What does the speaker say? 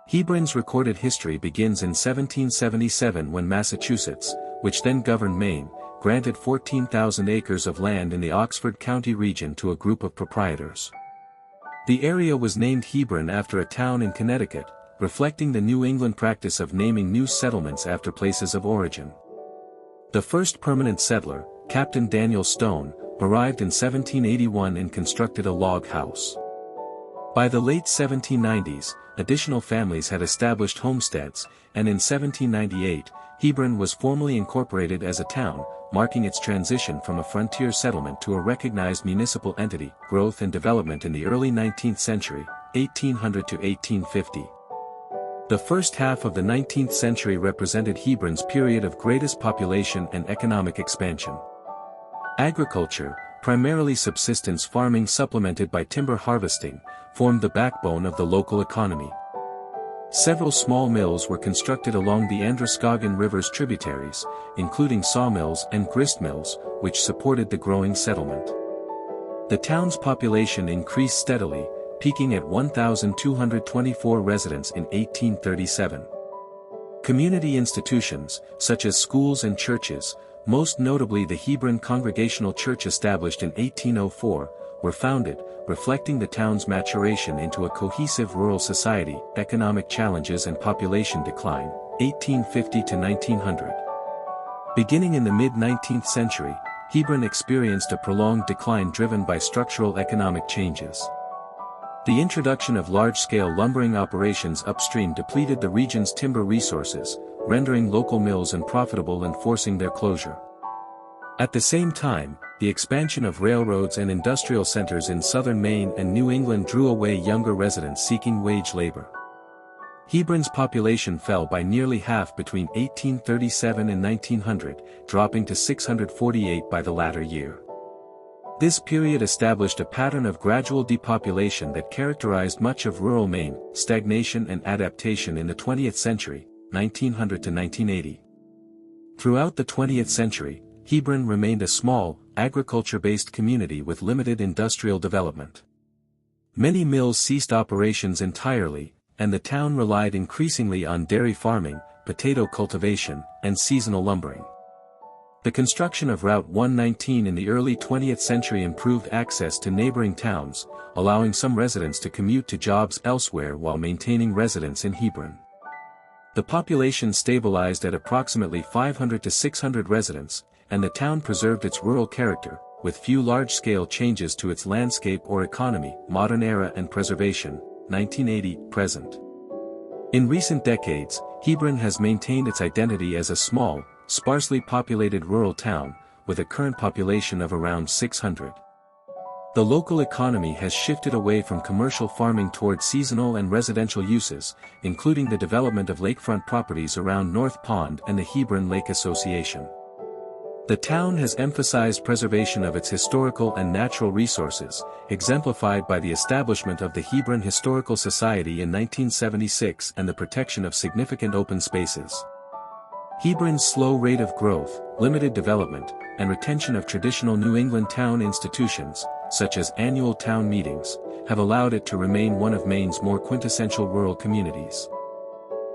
Hebron's recorded history begins in 1777 when Massachusetts, which then governed Maine, granted 14,000 acres of land in the Oxford County region to a group of proprietors. The area was named Hebron after a town in Connecticut, reflecting the New England practice of naming new settlements after places of origin. The first permanent settler, Captain Daniel Stone, arrived in 1781 and constructed a log house. By the late 1790s, additional families had established homesteads, and in 1798, Hebron was formally incorporated as a town, marking its transition from a frontier settlement to a recognized municipal entity. Growth and development in the early 19th century, 1800 to 1850. The first half of the 19th century represented Hebron's period of greatest population and economic expansion. Agriculture, primarily subsistence farming supplemented by timber harvesting, formed the backbone of the local economy. Several small mills were constructed along the Androscoggin River's tributaries, including sawmills and gristmills, which supported the growing settlement. The town's population increased steadily, peaking at 1,224 residents in 1837. Community institutions, such as schools and churches, most notably the Hebron Congregational Church established in 1804, were founded, reflecting the town's maturation into a cohesive rural society. Economic challenges and population decline, 1850 to 1900. Beginning in the mid-19th century, Hebron experienced a prolonged decline driven by structural economic changes. The introduction of large-scale lumbering operations upstream depleted the region's timber resources, rendering local mills unprofitable and forcing their closure. At the same time, the expansion of railroads and industrial centers in southern Maine and New England drew away younger residents seeking wage labor. Hebron's population fell by nearly half between 1837 and 1900, dropping to 648 by the latter year. This period established a pattern of gradual depopulation that characterized much of rural Maine. Stagnation and adaptation in the 20th century, 1900 to 1980. Throughout the 20th century, Hebron remained a small, agriculture-based community with limited industrial development. Many mills ceased operations entirely, and the town relied increasingly on dairy farming, potato cultivation, and seasonal lumbering. The construction of Route 119 in the early 20th century improved access to neighboring towns, allowing some residents to commute to jobs elsewhere while maintaining residence in Hebron. The population stabilized at approximately 500 to 600 residents, and the town preserved its rural character, with few large-scale changes to its landscape or economy. Modern era and preservation, 1980-present. In recent decades, Hebron has maintained its identity as a small, sparsely populated rural town, with a current population of around 600. The local economy has shifted away from commercial farming toward seasonal and residential uses, including the development of lakefront properties around North Pond and the Hebron Lake Association. The town has emphasized preservation of its historical and natural resources, exemplified by the establishment of the Hebron Historical Society in 1976 and the protection of significant open spaces. Hebron's slow rate of growth, limited development, and retention of traditional New England town institutions, such as annual town meetings, have allowed it to remain one of Maine's more quintessential rural communities.